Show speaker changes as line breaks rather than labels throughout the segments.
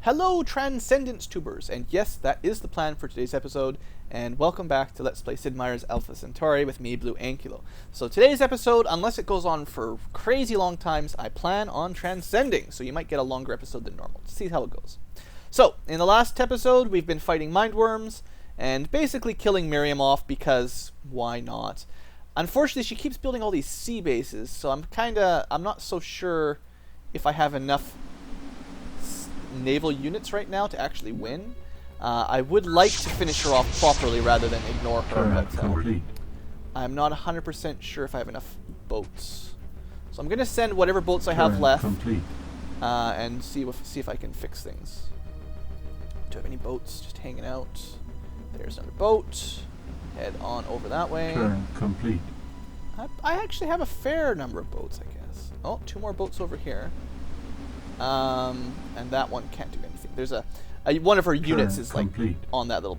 Hello, Transcendence Tubers, and yes, that is the plan for today's episode, and welcome back to Let's Play Sid Meier's Alpha Centauri with me, Blue Ankylo. So today's episode, unless it goes on for crazy long times, I plan on transcending, so you might get a longer episode than normal. See how it goes. So, in the last episode, we've been fighting mindworms, and basically killing Miriam off because why not? Unfortunately, she keeps building all these sea bases, so I'm not so sure if I have enough naval units right now to actually win. I would like to finish her off properly rather than ignore her, but I'm not 100% sure if I have enough boats. So I'm going to send whatever boats I have left and see if I can fix things. Do I have any boats just hanging out? There's another boat. Head on over that way.
Turn complete.
I actually have a fair number of boats, I guess. Oh, two more boats over here. And that one can't do anything. There's one of her units is like on that little,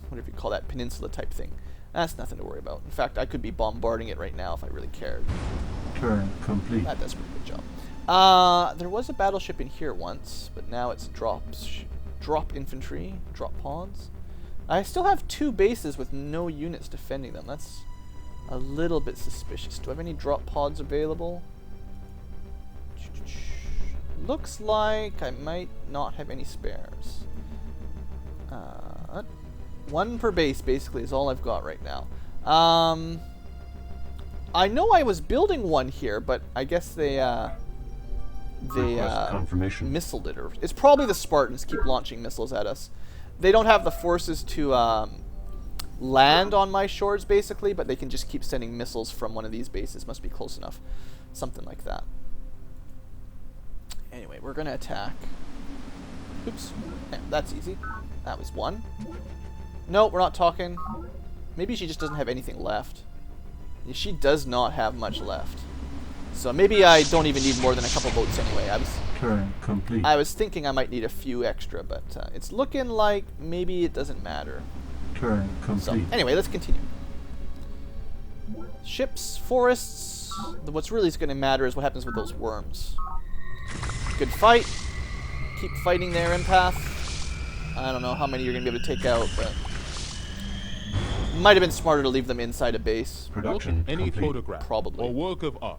whatever you call that, peninsula type thing. That's nothing to worry about. In fact, I could be bombarding it right now if I really cared.
Turn complete.
That does a pretty good job. There was a battleship in here once, but now it's drop infantry, drop pods. I still have two bases with no units defending them. That's a little bit suspicious. Do I have any drop pods available? Looks like I might not have any spares. One per base basically is all I've got right now. I know I was building one here, but I guess they missiled it. Or it's probably the Spartans keep launching missiles at us. They don't have the forces to land on my shores basically, but they can just keep sending missiles from one of these bases. Must be close enough. Something like that. Anyway, we're gonna attack. Oops. Yeah, that's easy. That was one. No, we're not talking. Maybe she just doesn't have anything left. She does not have much left. So maybe I don't even need more than a couple boats anyway. I was thinking I might need a few extra, but it's looking like maybe it doesn't matter.
Turn complete.
So anyway, let's continue. Ships, forests. What's really going to matter is what happens with those worms. Good fight. Keep fighting there, empath. I don't know how many you're going to be able to take out, but might have been smarter to leave them inside a base.
Production
any
complete.
photograph
Probably.
or work of art.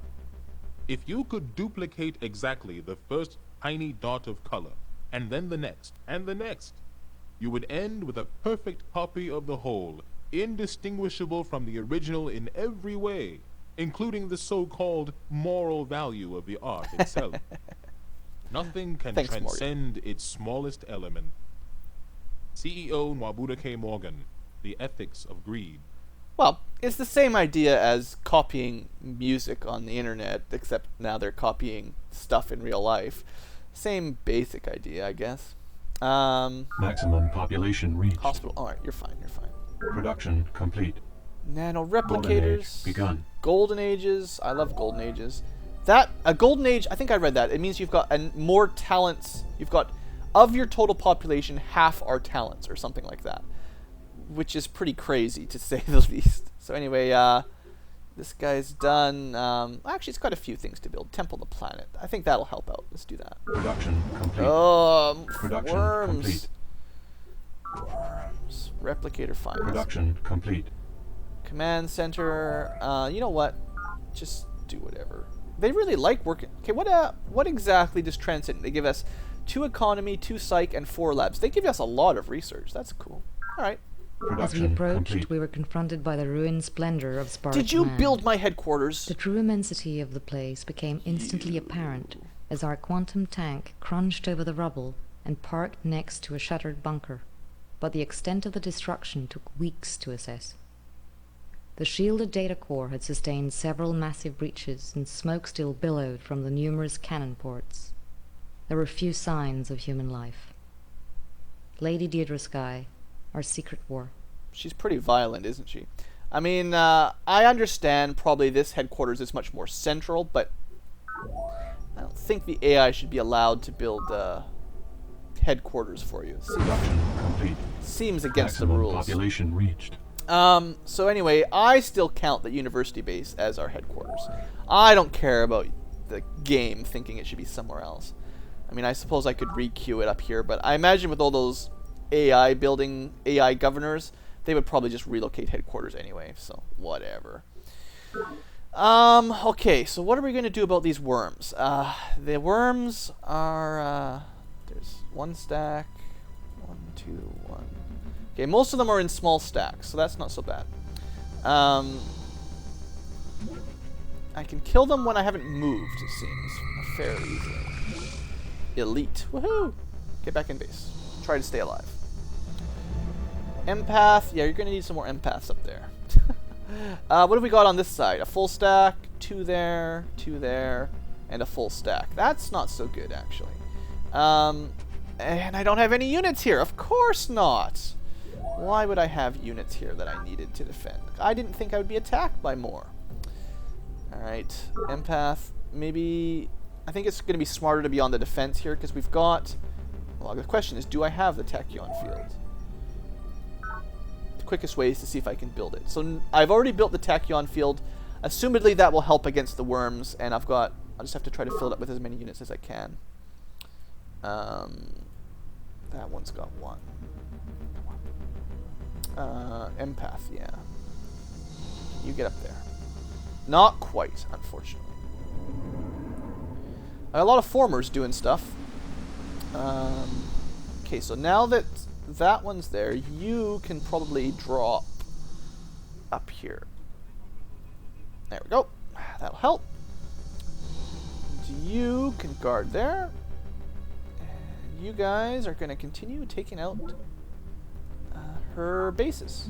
If you could duplicate exactly the first tiny dot of color, and then the next, and the next, you would end with a perfect copy of the whole, indistinguishable from the original in every way, including the so-called moral value of the art itself. Nothing can transcend its smallest element. CEO Nwabuda K. Morgan, The Ethics of Greed.
Well, it's the same idea as copying music on the internet, except now they're copying stuff in real life. Same basic idea, I guess.
Maximum population reached.
Hospital. Alright, you're fine, you're fine.
Production complete.
Nano
Golden
replicators.
age begun.
Golden ages. I love golden ages. A golden age, I think I read that. It means you've got more talents. You've got, of your total population, half are talents or something like that. Which is pretty crazy, to say the least. So anyway, this guy's done. Actually, it's got a few things to build. Temple the planet. I think that'll help out. Let's do that.
Production complete.
Oh,
Production
worms.
complete.
Worms. Replicator fine.
Production complete.
Command center. You know what? Just do whatever. They really like working. Okay, what exactly does Transcend? They give us 2 economy, 2 psych, and 4 labs. They give us a lot of research. That's cool. All right.
As we approached, we were confronted by the ruined splendor of Spartan
Did you
land.
build my headquarters?
The true immensity of the place became instantly apparent as our quantum tank crunched over the rubble and parked next to a shuttered bunker. But the extent of the destruction took weeks to assess. The shielded data core had sustained several massive breaches, and smoke still billowed from the numerous cannon ports. There were few signs of human life. Lady Deirdre Sky, our secret war.
She's pretty violent, isn't she? I mean, I understand probably this headquarters is much more central, but I don't think the AI should be allowed to build headquarters for you.
Production complete.
Seems against
Maximum
the rules.
Population reached.
So anyway, I still count the university base as our headquarters. I don't care about the game thinking it should be somewhere else. I mean, I suppose I could re-queue it up here, but I imagine with all those AI governors, they would probably just relocate headquarters anyway, so whatever. Okay, so what are we going to do about these worms? The worms are, there's one stack, 1, 2, 1. Okay, most of them are in small stacks, so that's not so bad. I can kill them when I haven't moved, it seems, fairly easily. Elite. Woohoo! Get back in base. Try to stay alive. Empath. Yeah, you're going to need some more empaths up there. What have we got on this side? A full stack, 2 there, 2 there, and a full stack. That's not so good, actually. And I don't have any units here. Of course not. Why would I have units here that I needed to defend? I didn't think I would be attacked by more. Alright, empath. Maybe... I think it's going to be smarter to be on the defense here, because we've got... Well, the question is, do I have the tachyon field? The quickest way is to see if I can build it. So I've already built the tachyon field. Assumedly that will help against the worms, and I'll just have to try to fill it up with as many units as I can. That one's got 1. Empath, yeah. You get up there. Not quite, unfortunately. A lot of formers doing stuff. Okay, so now that that one's there, you can probably drop up here. There we go. That'll help. And you can guard there. And you guys are going to continue taking out her bases.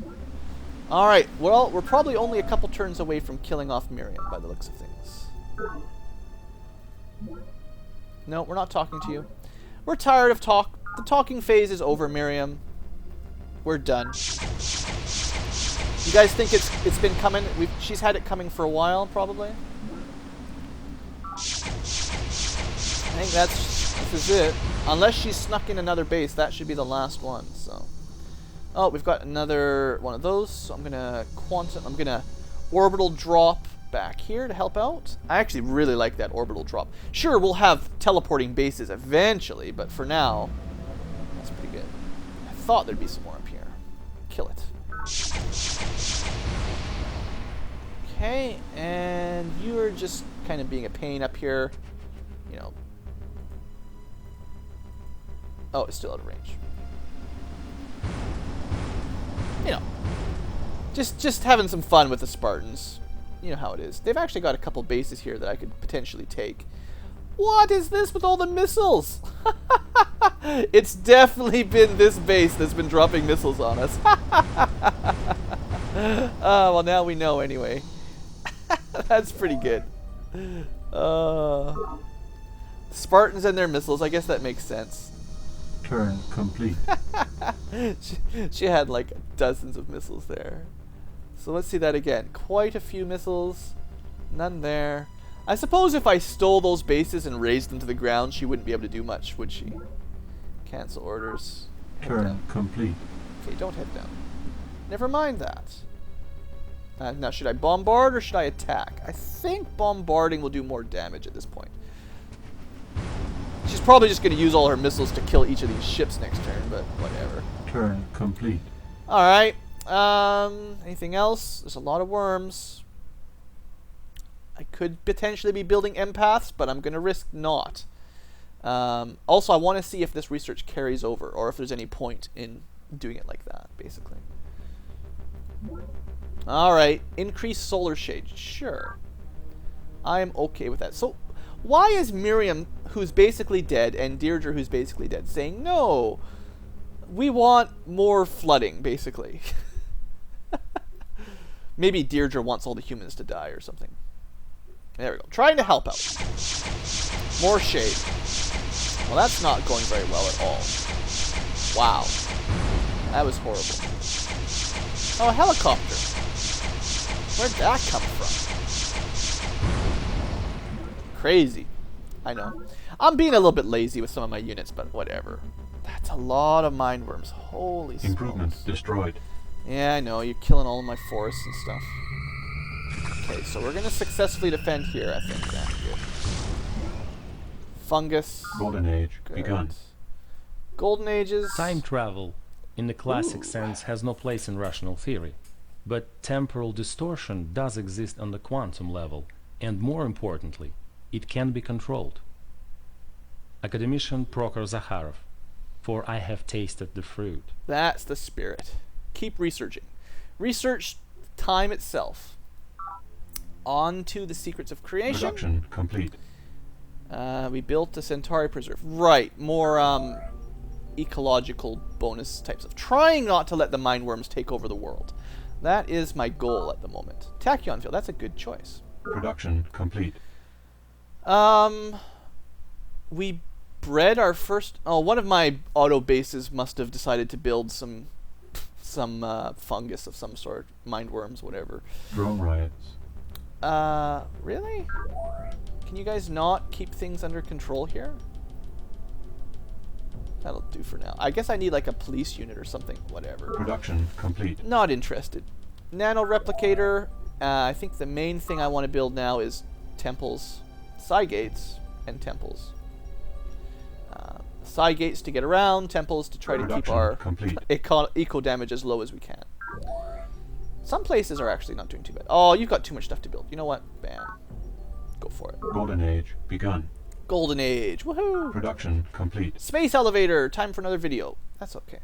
Alright, well, we're probably only a couple turns away from killing off Miriam by the looks of things. No, we're not talking to you. We're tired of talk. The talking phase is over, Miriam. We're done. You guys think it's been coming? She's had it coming for a while, probably. I think this is it. Unless she's snuck in another base, that should be the last one. So, oh, we've got another one of those. So I'm gonna orbital drop back here to help out. I actually really like that orbital drop. Sure, we'll have teleporting bases eventually, but for now, that's pretty good. I thought there'd be some more up here. Kill it. Okay, and you're just kind of being a pain up here. You know. Oh, it's still out of range. You know. Just having some fun with the Spartans. You know how it is. They've actually got a couple bases here that I could potentially take. What is this with all the missiles? It's definitely been this base that's been dropping missiles on us. Well, now we know anyway. That's pretty good. Spartans and their missiles, I guess that makes sense.
Turn complete.
she had like dozens of missiles there. So let's see that again. Quite a few missiles. None there. I suppose if I stole those bases and razed them to the ground, she wouldn't be able to do much, would she? Cancel orders.
Turn complete.
Okay, don't head down. Never mind that. Now, should I bombard or should I attack? I think bombarding will do more damage at this point. She's probably just going to use all her missiles to kill each of these ships next turn, but whatever.
Turn complete.
Alright. Anything else? There's a lot of worms. I could potentially be building empaths, but I'm going to risk not. Also, I want to see if this research carries over, or if there's any point in doing it like that, basically. Alright, increase solar shade. Sure. I'm okay with that. So, why is Miriam, who's basically dead, and Deirdre, who's basically dead, saying, no, we want more flooding, basically? Maybe Deirdre wants all the humans to die or something. There we go. Trying to help out. More shade. Well, that's not going very well at all. Wow. That was horrible. Oh, a helicopter. Where'd that come from? Crazy. I know. I'm being a little bit lazy with some of my units, but whatever. That's a lot of mind worms. Holy smokes.
Improvements destroyed.
Yeah, I know. You're killing all of my forests and stuff. Okay, so we're going to successfully defend here, I think. That's good. Fungus.
Golden Age
Good.
begun.
Golden Ages.
Time travel, in the classic sense, has no place in rational theory. But temporal distortion does exist on the quantum level, and more importantly, it can be controlled. Academician Prokhor Zakharov, for I have tasted the fruit.
That's the spirit. Keep researching. Research time itself. On to the secrets of creation.
Production complete.
We built a Centauri preserve. Right, more ecological bonus types of. Trying not to let the mind worms take over the world. That is my goal at the moment. Tachyon field, that's a good choice.
Production complete.
We bred our first. Oh, one of my auto bases must have decided to build some fungus of some sort, mind worms, whatever.
Drone riots.
Really? Can you guys not keep things under control here? That'll do for now. I guess I need like a police unit or something. Whatever.
Production complete.
Not interested. Nano replicator. I think the main thing I want to build now is temples, side gates, and temples. Side gates to get around, temples to try to keep our eco damage as low as we can. Some places are actually not doing too bad. Oh, you've got too much stuff to build. You know what? Bam. Go for it.
Golden Age begun.
Golden Age. Woohoo!
Production complete.
Space elevator. Time for another video. That's okay.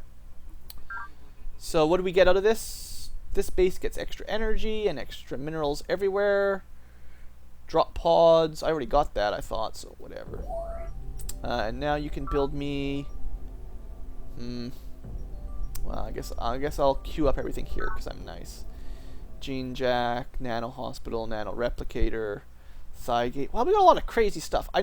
So what do we get out of this? This base gets extra energy and extra minerals everywhere. Drop pods. I already got that, I thought, so whatever. And now you can build me... Well, I guess I'll queue up everything here because I'm nice. Gene Jack, Nano Hospital, Nano Replicator, Thigate. Well, we got a lot of crazy stuff. I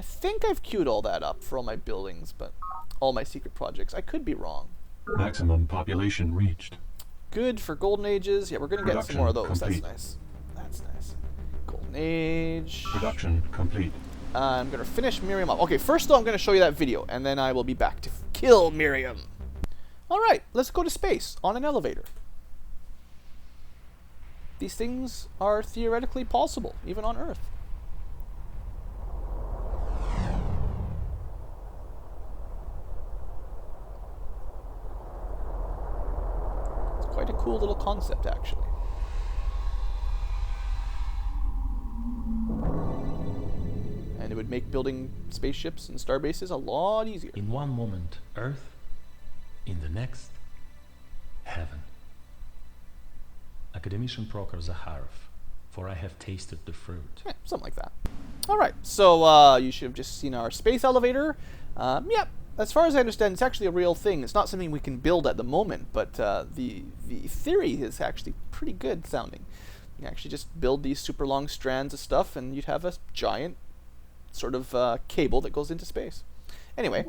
think I've queued all that up for all my buildings, but all my secret projects. I could be wrong.
Maximum population reached.
Good for Golden Ages. Yeah, we're going to get some more of those.
Complete.
That's nice. That's nice. Golden Age.
Production complete.
I'm going to finish Miriam up. Okay, first though, I'm going to show you that video, and then I will be back to kill Miriam. Alright, let's go to space on an elevator. These things are theoretically possible, even on Earth. It's quite a cool little concept, actually. And it would make building spaceships and star bases a lot easier.
In one moment, Earth. In the next, heaven. Academician Prokhor Zakharov, for I have tasted the fruit.
Yeah, something like that. Alright, so you should have just seen our space elevator. Yep, as far as I understand, it's actually a real thing. It's not something we can build at the moment, but the theory is actually pretty good sounding. You can actually just build these super long strands of stuff, and you'd have a giant sort of cable that goes into space. Anyway.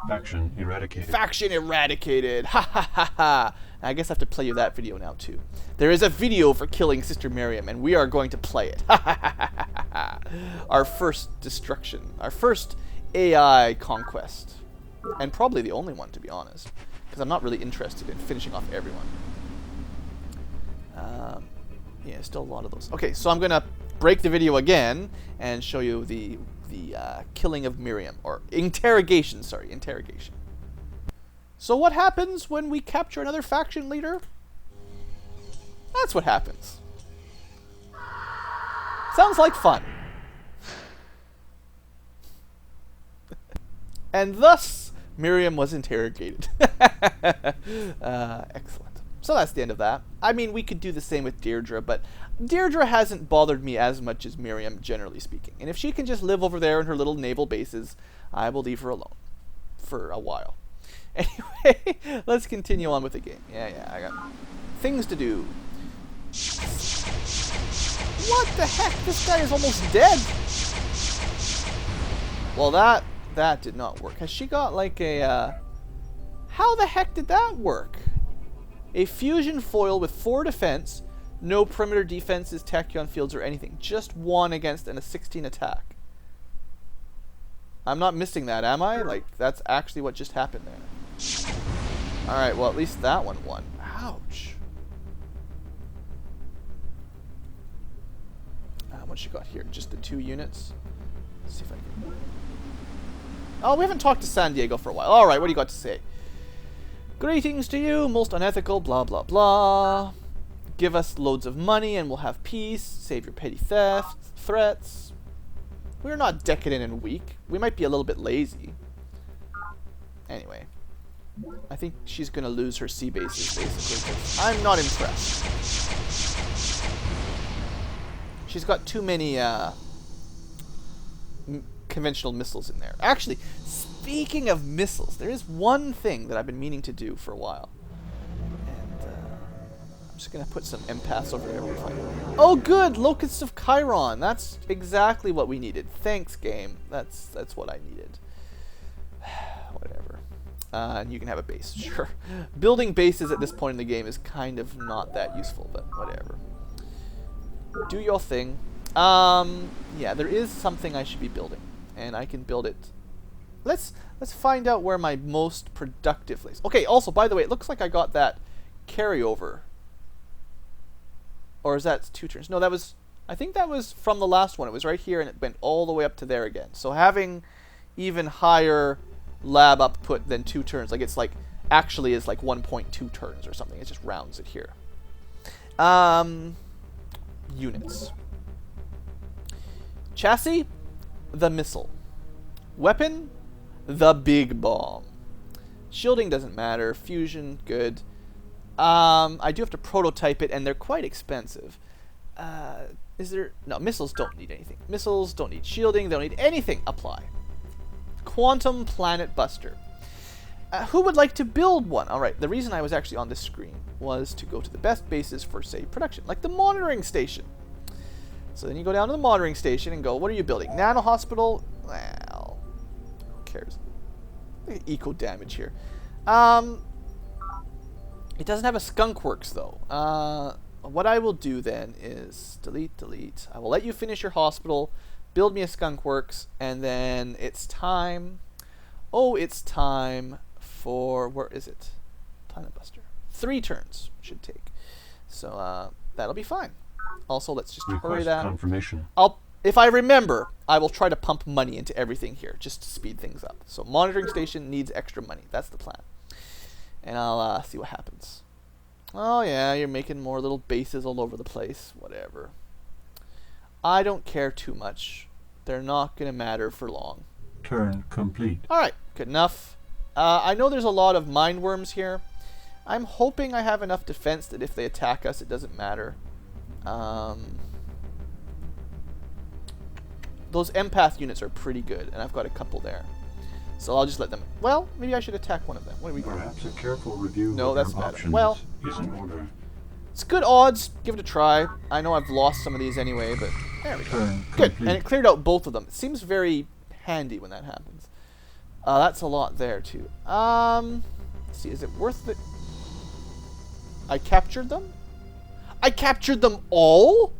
Faction eradicated.
Faction eradicated! Ha ha ha ha! I guess I have to play you that video now too. There is a video for killing Sister Miriam, and we are going to play it. Ha ha ha ha ha ha! Our first destruction. Our first AI conquest. And probably the only one, to be honest. Because I'm not really interested in finishing off everyone. Yeah, still a lot of those. Okay, so I'm going to break the video again and show you the killing of Miriam, or interrogation, sorry, interrogation. So what happens when we capture another faction leader? That's what happens. Sounds like fun. And thus, Miriam was interrogated. Excellent. So that's the end of that. I mean, we could do the same with Deirdre, but Deirdre hasn't bothered me as much as Miriam, generally speaking. And if she can just live over there in her little naval bases, I will leave her alone. For a while. Anyway, let's continue on with the game. Yeah, I got things to do. What the heck? This guy is almost dead. Well, that did not work. Has she got like a... How the heck did that work? A fusion foil with 4 defense, no perimeter defenses, tachyon fields, or anything. Just 1 against and a 16 attack. I'm not missing that, am I? Like, that's actually what just happened there. Alright, well, at least that one won. Ouch. What you got here? Just the 2 units? Let's see if I can... Oh, we haven't talked to San Diego for a while. Alright, what do you got to say? Greetings to you, most unethical, blah blah blah. Give us loads of money and we'll have peace. Save your petty threats. We're not decadent and weak. We might be a little bit lazy. Anyway. I think she's going to lose her sea bases, basically. 'Cause I'm not impressed. She's got too many conventional missiles in there. Actually, speaking of missiles, there is one thing that I've been meaning to do for a while. And I'm just going to put some empaths over there. Oh, good! Locusts of Chiron. That's exactly what we needed. Thanks, game. That's what I needed. Whatever. And you can have a base, sure. Building bases at this point in the game is kind of not that useful, but whatever. Do your thing. Yeah, there is something I should be building, and I can build it. Let's find out where my most productive place. Okay, also, by the way, it looks like I got that carryover. Or is that 2 turns? No, that was... I think that was from the last one. It was right here, and it went all the way up to there again. So having even higher lab output than 2 turns, like it's like... Actually is like 1.2 turns or something. It just rounds it here. Units. Chassis, the missile. Weapon, the big bomb. Shielding doesn't matter. Fusion, good. I do have to prototype it, and they're quite expensive. Is there... No, missiles don't need anything. Missiles don't need shielding. They don't need anything. Apply. Quantum Planet Buster. Who would like to build one? Alright, the reason I was actually on this screen was to go to the best bases for, say, production, like the monitoring station. So then you go down to the monitoring station and go, what are you building? Nano Hospital? Well, who cares? Eco damage here. It doesn't have a skunk works, though. What I will do then is delete. I will let you finish your hospital, build me a skunk works, and then it's time. Oh, it's time for... Where is it? Planet Buster. 3 turns should take. So that'll be fine. Also, let's just hurry that.
Confirmation.
If I remember, I will try to pump money into everything here just to speed things up. So monitoring station needs extra money. That's the plan. And I'll see what happens. Oh yeah, you're making more little bases all over the place. Whatever. I don't care too much. They're not going to matter for long.
Turn complete.
Alright, good enough. I know there's a lot of mind worms here. I'm hoping I have enough defense that if they attack us, it doesn't matter. Those empath units are pretty good, and I've got a couple there. So I'll just let them... Well, maybe I should attack one of them. What do we got?
Perhaps a careful review
No,
of
that's
your
bad.
options
Well,
is in order.
it's good odds. Give it a try. I know I've lost some of these anyway, but there we go.
Turn
Good,
complete.
and it cleared out both of them. It seems very handy when that happens. That's a lot there, too. Let's see, is it worth it? I captured them? I captured them all?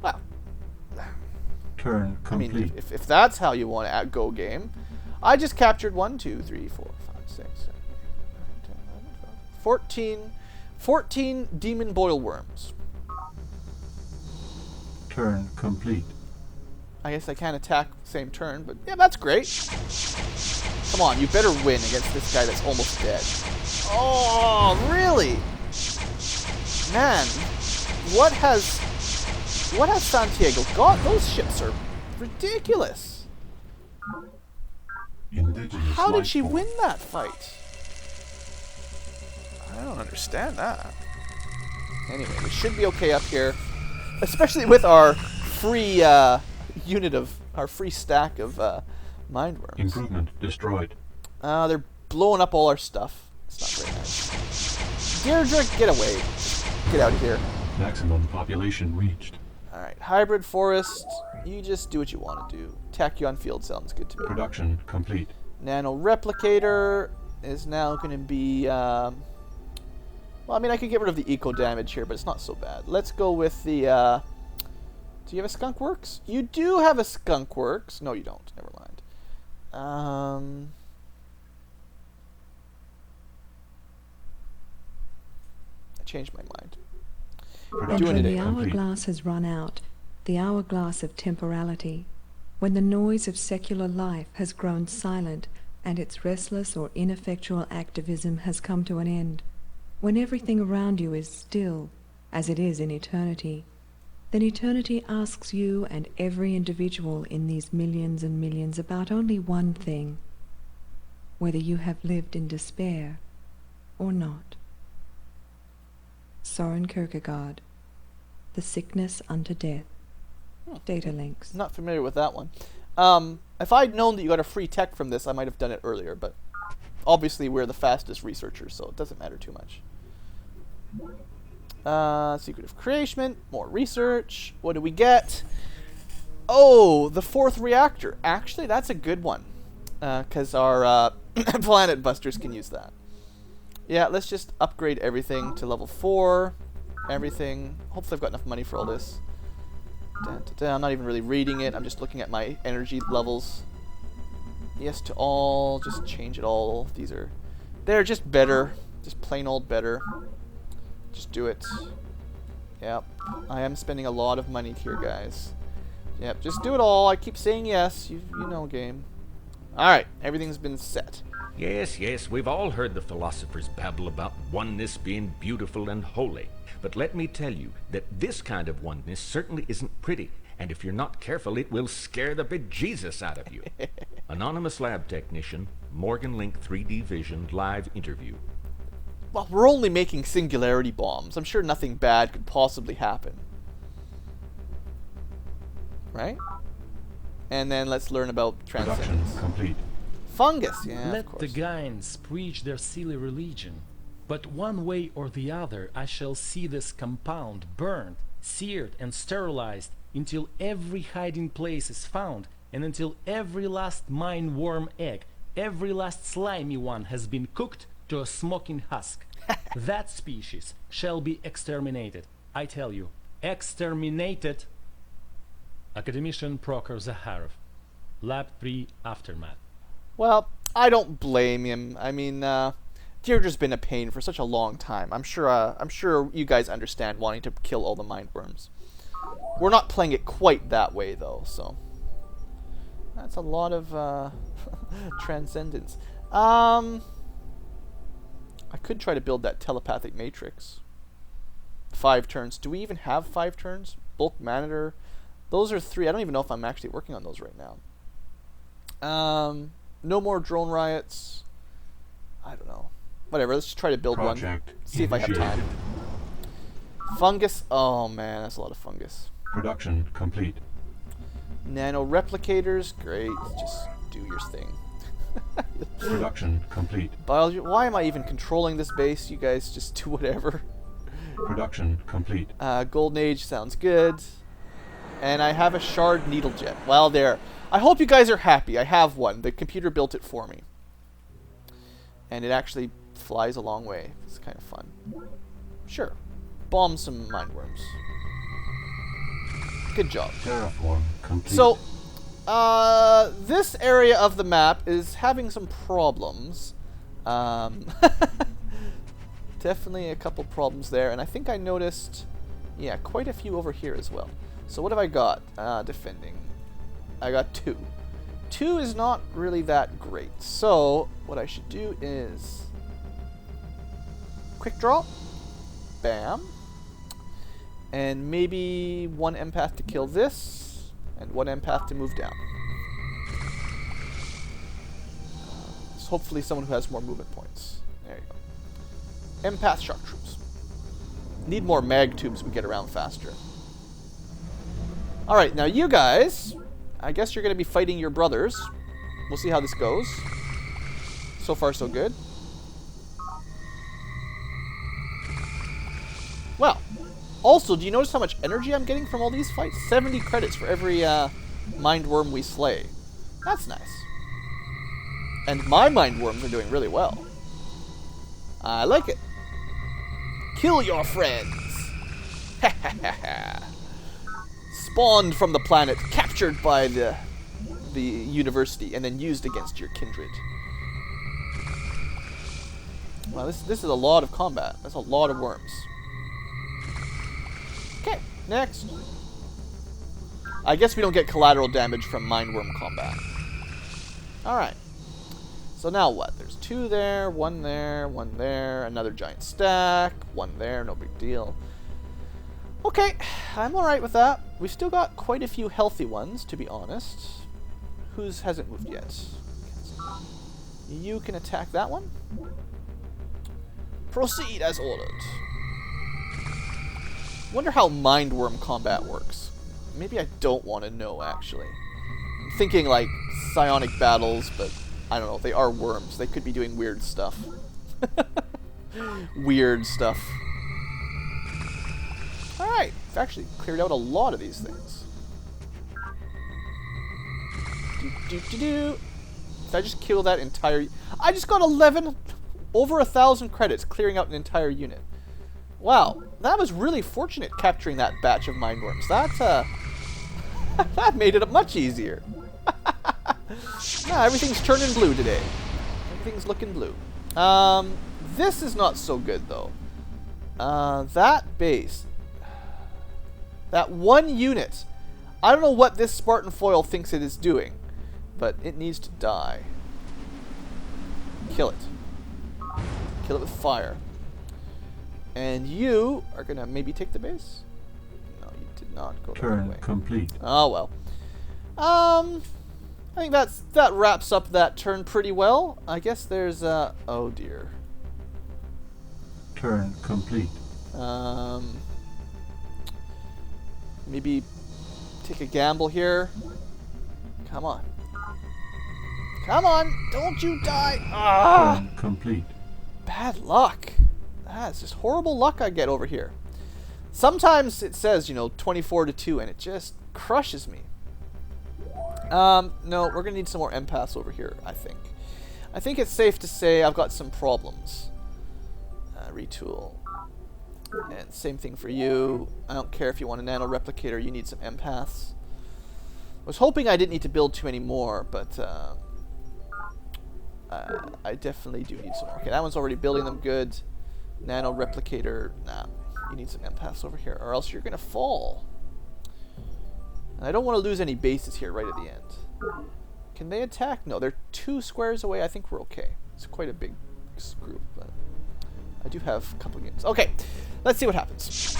Well,
Turn
I
complete.
mean, if that's how you want to go game, I just captured 1, 2, 3, 4, 5, 6, 7, 8, 9, 10, 11, 12, 14 demon boil worms.
Turn complete.
I guess I can't attack same turn, but yeah, that's great. Come on, you better win against this guy that's almost dead. Oh, really? Man, what has Santiago got? Those ships are ridiculous.
Indigenous
How did
life
she
form.
win that fight? I don't understand that. Anyway, we should be okay up here, especially with our free our free stack of mind worms.
Improvement destroyed.
They're blowing up all our stuff. It's not very nice. Deirdre, get away. Get out of here.
Maximum population reached.
Alright, hybrid forest. You just do what you want to do. Tachyon field sounds good to me.
Production complete.
Nano replicator is now going to be... well, I mean, I could get rid of the eco damage here, but it's not so bad. Let's go with the... do you have a skunk works? You do have a skunk works. No, you don't. Never mind. I changed my mind.
Production
Doing it
The
anyway.
complete.
hourglass has run out.
the hourglass of temporality, when the noise of secular life has grown silent and its restless or ineffectual activism has come to an end, when everything around you is still, as it is in eternity, then eternity asks you and every individual in these millions and millions about only one thing: whether you have lived in despair or not. Soren Kierkegaard, The Sickness Unto Death. Data links.
Not familiar with that one. If I'd known that you got a free tech from this, I might have done it earlier, but obviously we're the fastest researchers, so it doesn't matter too much. Secret of Creation, more research. What do we get? Oh, the 4th reactor. Actually, that's a good one, because our planet busters can use that. Yeah, let's just upgrade everything to level 4. Everything. Hopefully I've got enough money for all this. I'm not even really reading it. I'm just looking at my energy levels. Yes to all. Just change it all. They're just better. Just plain old better. Just do it. Yep. I am spending a lot of money here, guys. Yep, just do it all. I keep saying yes. You know, game. Alright, everything's been set.
Yes, yes, we've all heard the philosophers babble about oneness being beautiful and holy. But let me tell you that this kind of oneness certainly isn't pretty, and if you're not careful, it will scare the bejesus out of you. Anonymous lab technician, Morgan Link 3D Vision live interview.
Well, we're only making singularity bombs. I'm sure nothing bad could possibly happen. Right? And then let's learn about
Production
transcendence.
complete.
Fungus, yeah, of
Let
course.
the Gains preach their silly religion, but one way or the other I shall see this compound burned, seared and sterilized until every hiding place is found, and until every last mine worm egg, every last slimy one has been cooked to a smoking husk. That species shall be exterminated. I tell you, exterminated. Academician Prokhor Zakharov, Lab 3 Aftermath.
Well, I don't blame him. I mean, Deirdre's been a pain for such a long time. I'm sure you guys understand wanting to kill all the mindworms. We're not playing it quite that way, though, so that's a lot of transcendence. I could try to build that telepathic matrix. 5 turns. Do we even have 5 turns? Bulk monitor. Those are 3. I don't even know if I'm actually working on those right now. No more drone riots. I don't know. Whatever, let's just try to build
Project
one. See if I have time. Fungus. Oh man, that's a lot of fungus.
Production complete.
Nano replicators. Great. Just do your thing.
Production complete.
Biology. Why am I even controlling this base? You guys just do whatever.
Production complete.
Golden Age sounds good. And I have a shard needle jet. Well, there. I hope you guys are happy. I have one. The computer built it for me. And it actually flies a long way. It's kind of fun. Sure. Bomb some mindworms. Good job.
Terraform complete.
So, this area of the map is having some problems. Definitely a couple problems there. And I think I noticed, yeah, quite a few over here as well. So what have I got? Defending. I got 2. 2 is not really that great. So what I should do is quick draw. Bam. And maybe 1 empath to kill this, and 1 empath to move down. So hopefully someone who has more movement points. There you go. Empath shock troops. Need more mag tubes so we get around faster. Alright, now you guys, I guess you're going to be fighting your brothers. We'll see how this goes. So far, so good. Well, also, do you notice how much energy I'm getting from all these fights? 70 credits for every mindworm we slay. That's nice. And my mindworms are doing really well. I like it. Kill your friends. Ha ha ha ha. Spawned from the planet, captured by the university, and then used against your kindred. Well, this is a lot of combat. That's a lot of worms. Okay, next. I guess we don't get collateral damage from Mindworm combat. Alright. So now what? There's 2 there, 1 there, 1 there, another giant stack, 1 there, no big deal. Okay, I'm alright with that. We've still got quite a few healthy ones, to be honest. Whose hasn't moved yet? You can attack that one. Proceed as ordered. Wonder how Mindworm combat works. Maybe I don't want to know, actually. I'm thinking like psionic battles, but I don't know. They are worms. They could be doing weird stuff. Weird stuff. Alright, I've actually cleared out a lot of these things. Did I just kill that entire... I just got 11... Over 1,000 credits clearing out an entire unit. Wow, that was really fortunate capturing that batch of mindworms. That, that made it much easier. Nah, everything's turning blue today. Everything's looking blue. This is not so good, though. That base... That one unit... I don't know what this Spartan foil thinks it is doing, but it needs to die. Kill it. Kill it with fire. And you are gonna maybe take the base? No, you did not go that
Turn
way.
complete.
Oh well. I think that wraps up that turn pretty well. I guess there's oh dear.
Turn complete.
Maybe take a gamble here. Come on. Come on, don't you die. Ah!
Turn complete.
Bad luck. That's just horrible luck I get over here. Sometimes it says, you know, 24-2, and it just crushes me. No, we're gonna need some more empaths over here, I think. I think it's safe to say I've got some problems. Retool. And same thing for you. I don't care if you want a nano replicator, you need some empaths. I was hoping I didn't need to build too many more, but I definitely do need some more. Okay, that one's already building them good. Nano replicator, nah. You need some empaths over here, or else you're gonna fall. And I don't want to lose any bases here right at the end. Can they attack? No, they're 2 squares away. I think we're okay. It's quite a big group, but I do have a couple units. Okay, let's see what happens.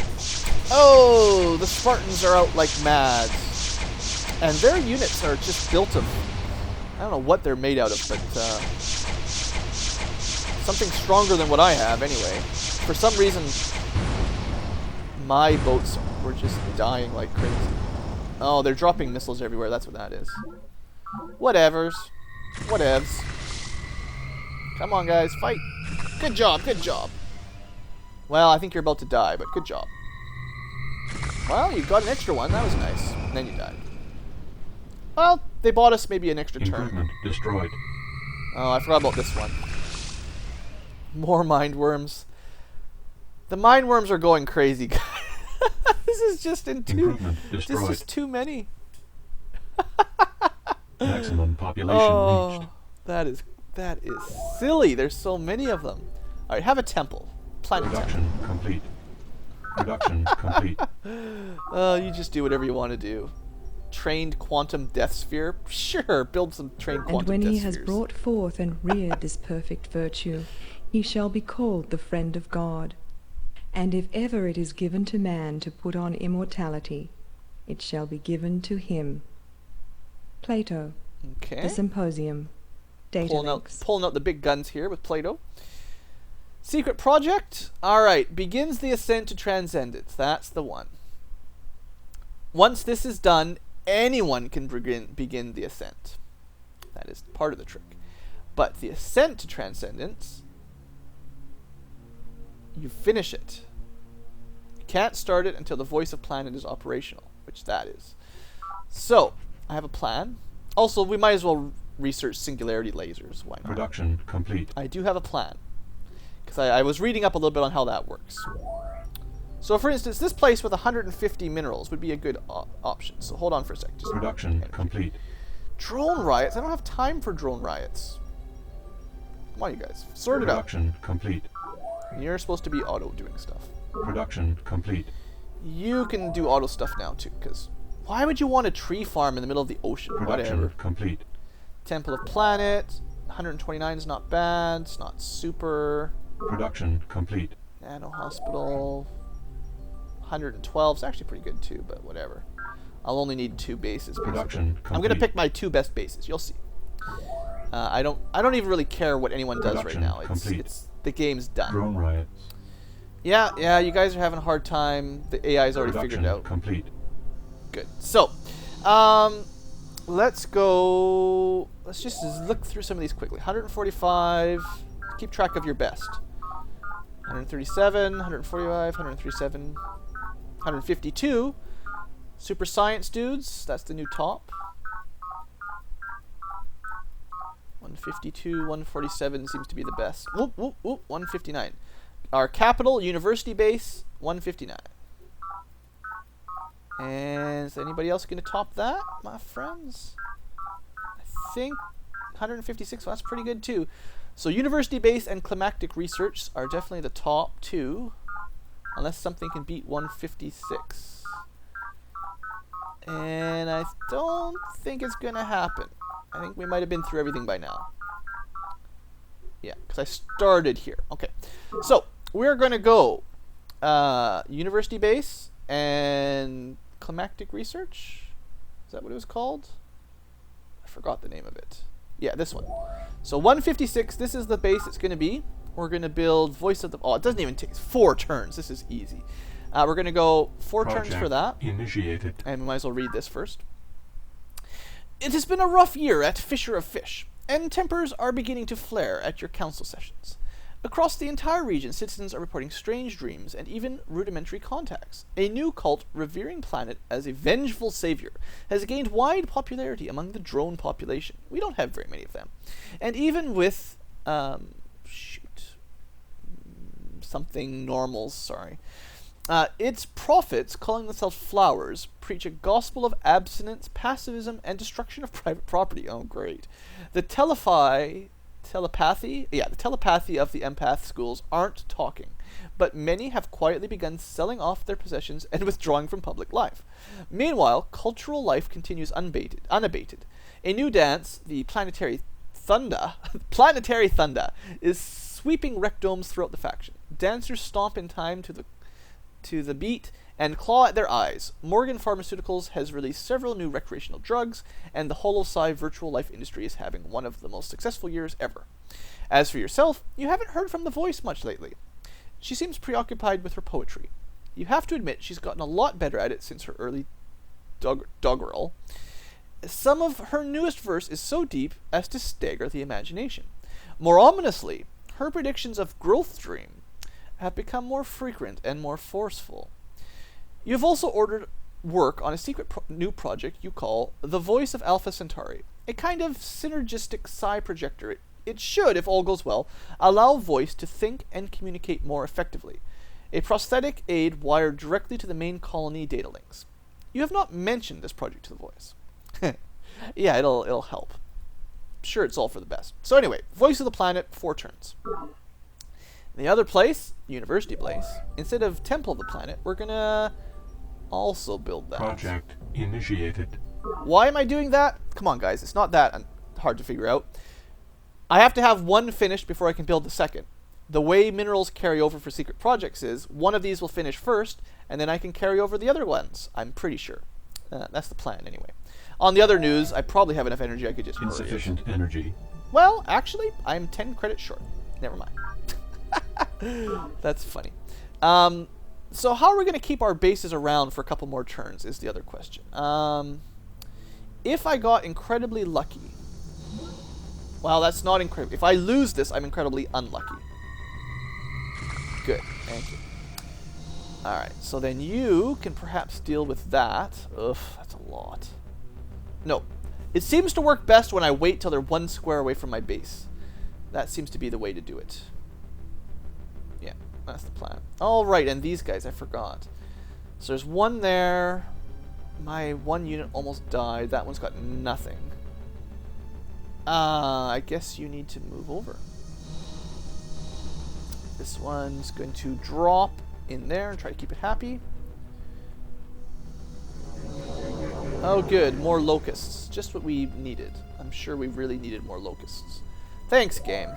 Oh, the Spartans are out like mad. And their units are just built of... I don't know what they're made out of, but something stronger than what I have anyway. For some reason, my boats were just dying like crazy. Oh, they're dropping missiles everywhere. That's what that is. Whatevers. Whatevs. Come on, guys. Fight. Good job. Good job. Well, I think you're about to die, but good job. Well, you got an extra one. That was nice. And then you died. Well, they bought us maybe an extra turn.
Improvement destroyed.
Oh, I forgot about this one. More mindworms. The mindworms are going crazy. This is just in too...
Improvement destroyed.
This is too many.
Maximum population reached.
That is silly. There's so many of them. All right, have a temple. Planet temple.
Production complete. Production complete.
You just do whatever you want to do. Trained quantum death sphere? Sure, build some trained quantum
And when
death
he has
spheres.
brought forth and reared this perfect virtue, he shall be called the friend of God. And if ever it is given to man to put on immortality, it shall be given to him. Plato,
Okay.
the Symposium, data links.
Pulling out the big guns here with Plato. Secret project? Alright, begins the ascent to transcendence. That's the one. Once this is done, anyone can begin the ascent. That is part of the trick. But the ascent to transcendence, you finish it. You can't start it until the voice of planet is operational, which that is. So, I have a plan. Also, we might as well research singularity lasers. Why not?
Production complete.
I do have a plan. Because I was reading up a little bit on how that works. So, for instance, this place with 150 minerals would be a good option. So, hold on for a sec. Just
Production complete.
Drone riots? I don't have time for drone riots. Come on, you guys. Sort it out.
Production complete.
You're supposed to be auto doing stuff.
Production complete.
You can do auto stuff now, too, because Why would you want a tree farm in the middle of the ocean?
Production
Whatever.
complete.
Temple of Planet. 129 is not bad. It's not super.
Production complete.
Nano Hospital. 112 is actually pretty good too, but whatever. I'll only need 2 bases. Basically.
Production
I'm gonna
complete.
pick my 2 best bases. You'll see. I don't even really care what anyone does right
Production
now.
complete.
It's the game's done.
Drone riots.
Yeah, you guys are having a hard time. The AI's already
Production
figured it out.
complete.
Good. So, let's go. Let's just look through some of these quickly. 145. Keep track of your best. 137, 145, 137, 152. Super Science Dudes. That's the new top. 152, 147 seems to be the best. Whoop, whoop, whoop. 159. Our capital, University Base, 159. And is anybody else going to top that, my friends? I think 156, well, that's pretty good too. So University Base and Climactic Research are definitely the top 2. Unless something can beat 156. And I don't think it's going to happen. I think we might have been through everything by now. Yeah, because I started here. Okay, so we're going to go University Base and Climactic Research. Is that what it was called? I forgot the name of it. Yeah, this one. So 156, this is the base it's going to be. We're going to build Voice of the... Oh, it doesn't even take 4 turns. This is easy. We're going to go 4 turns for that.
Initiated.
And we might as well read this first. It has been a rough year at Fisher of Fish, and tempers are beginning to flare at your council sessions. Across the entire region, citizens are reporting strange dreams and even rudimentary contacts. A new cult revering Planet as a vengeful savior has gained wide popularity among the drone population. We don't have very many of them. And even with, something normals, sorry. Its prophets, calling themselves flowers, preach a gospel of abstinence, pacifism, and destruction of private property. Oh, great. The telepathy of the empath schools aren't talking, but many have quietly begun selling off their possessions and withdrawing from public life. Meanwhile, cultural life continues unabated. A new dance, the Planetary Thunder, is sweeping rec domes throughout the faction. Dancers stomp in time to the beat and claw at their eyes. Morgan Pharmaceuticals has released several new recreational drugs, and the HoloSci virtual life industry is having one of the most successful years ever. As for yourself, you haven't heard from the Voice much lately. She seems preoccupied with her poetry. You have to admit she's gotten a lot better at it since her early doggerel. Some of her newest verse is so deep as to stagger the imagination. More ominously, her predictions of Growth Dream have become more frequent and more forceful. You have also ordered work on a secret new project you call The Voice of Alpha Centauri, a kind of synergistic psi projector. It should, if all goes well, allow Voice to think and communicate more effectively. A prosthetic aid wired directly to the main colony data links. You have not mentioned this project to the Voice. Yeah, it'll help. Sure, it's all for the best. So anyway, Voice of the Planet, 4 turns. The other place, University Place, instead of Temple of the Planet, we're gonna also build that.
Project initiated.
Why am I doing that? Come on, guys, it's not that hard to figure out. I have to have one finished before I can build the second. The way minerals carry over for secret projects is, one of these will finish first, and then I can carry over the other ones. I'm pretty sure. That's the plan, anyway. On the other news, I probably have enough energy I could just...
Insufficient energy.
Well, actually, I'm 10 credits short. Never mind. That's funny. So how are we going to keep our bases around for a couple more turns is the other question. If I got incredibly lucky... Well, that's not incredible. If I lose this, I'm incredibly unlucky. Good. Thank you. Alright, so then you can perhaps deal with that. Ugh, that's a lot. No. It seems to work best when I wait till they're 1 square away from my base. That seems to be the way to do it. Yeah, that's the plan. Alright, and these guys, I forgot. So there's one there. My one unit almost died. That one's got nothing. I guess you need to move over. This one's going to drop in there and try to keep it happy. Oh, good. More locusts. Just what we needed. I'm sure we really needed more locusts. Thanks, game.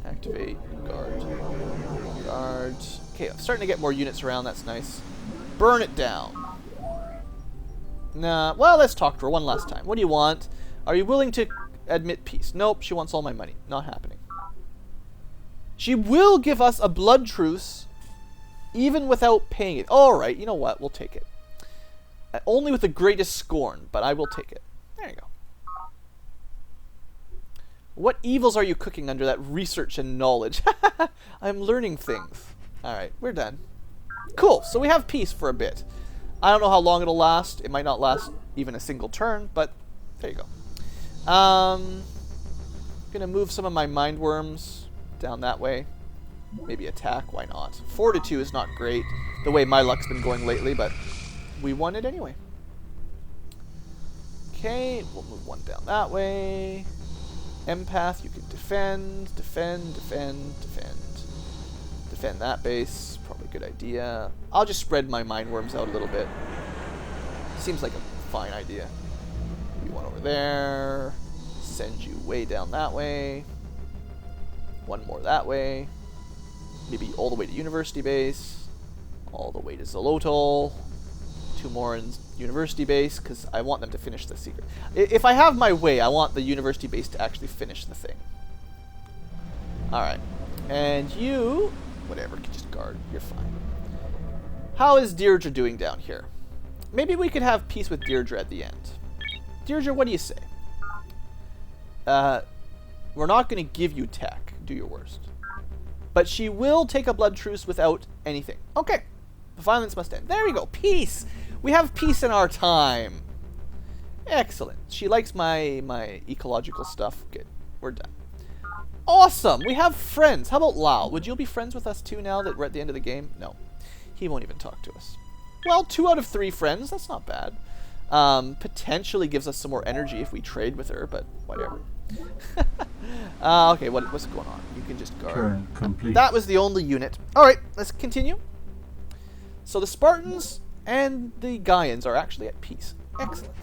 Activate. Guard. Guard. Okay, I'm starting to get more units around. That's nice. Burn it down. Nah. Well, let's talk to her one last time. What do you want? Are you willing to admit peace? Nope. She wants all my money. Not happening. She will give us a blood truce even without paying it. Alright, you know what? We'll take it. Only with the greatest scorn, but I will take it. There you go. What evils are you cooking under that research and knowledge? I'm learning things. Alright, we're done. Cool, so we have peace for a bit. I don't know how long it'll last. It might not last even a single turn, but there you go. Gonna move some of my mind worms down that way. Maybe attack, why not? 4-2 is not great, the way my luck's been going lately, but we won it anyway. Okay, we'll move one down that way. Empath, you can defend, defend, defend, defend. Defend that base, probably a good idea. I'll just spread my mind worms out a little bit. Seems like a fine idea. Maybe one over there. Send you way down that way. One more that way. Maybe all the way to University Base. All the way to Zolotl. 2 more in University Base, because I want them to finish the secret. If I have my way, I want the University Base to actually finish the thing. Alright. And you... whatever, can just guard. You're fine. How is Deirdre doing down here? Maybe we could have peace with Deirdre at the end. Deirdre, what do you say? We're not going to give you tech. Do your worst. But she will take a blood truce without anything. Okay. The violence must end. There we go. Peace. We have peace in our time. Excellent. She likes my ecological stuff. Good. We're done. Awesome. We have friends. How about Lau? Would you be friends with us too now that we're at the end of the game? No. He won't even talk to us. Well, 2 out of 3 friends. That's not bad. Potentially gives us some more energy if we trade with her, but whatever. Okay, what's going on? You can just guard.
Turn complete.
That was the only unit. Alright, let's continue. So the Spartans and the Gaians are actually at peace. Excellent.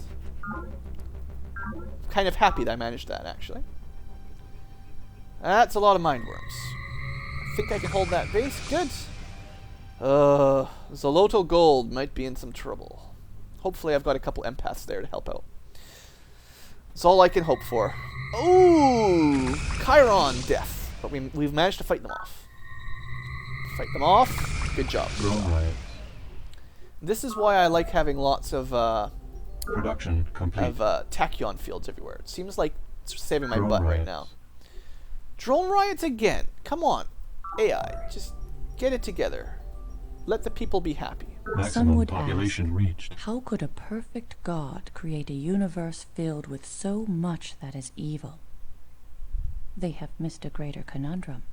Kind of happy that I managed that, actually. That's a lot of mind worms. I think I can hold that base. Good. Zolotl Gold might be in some trouble. Hopefully I've got a couple empaths there to help out. That's all I can hope for. Ooh! Chiron death. But we've managed to fight them off. Fight them off. Good job.
Drone riots.
This is why I like having lots of
Production complete.
tachyon fields everywhere. It seems like it's saving my
Drone
butt right
riots.
now. Drone riots again. Come on. AI, just get it together. Let the people be happy.
Some
Maximum
would
population
ask,
reached.
how could a perfect God create a universe filled with so much that is evil? They have missed a greater conundrum.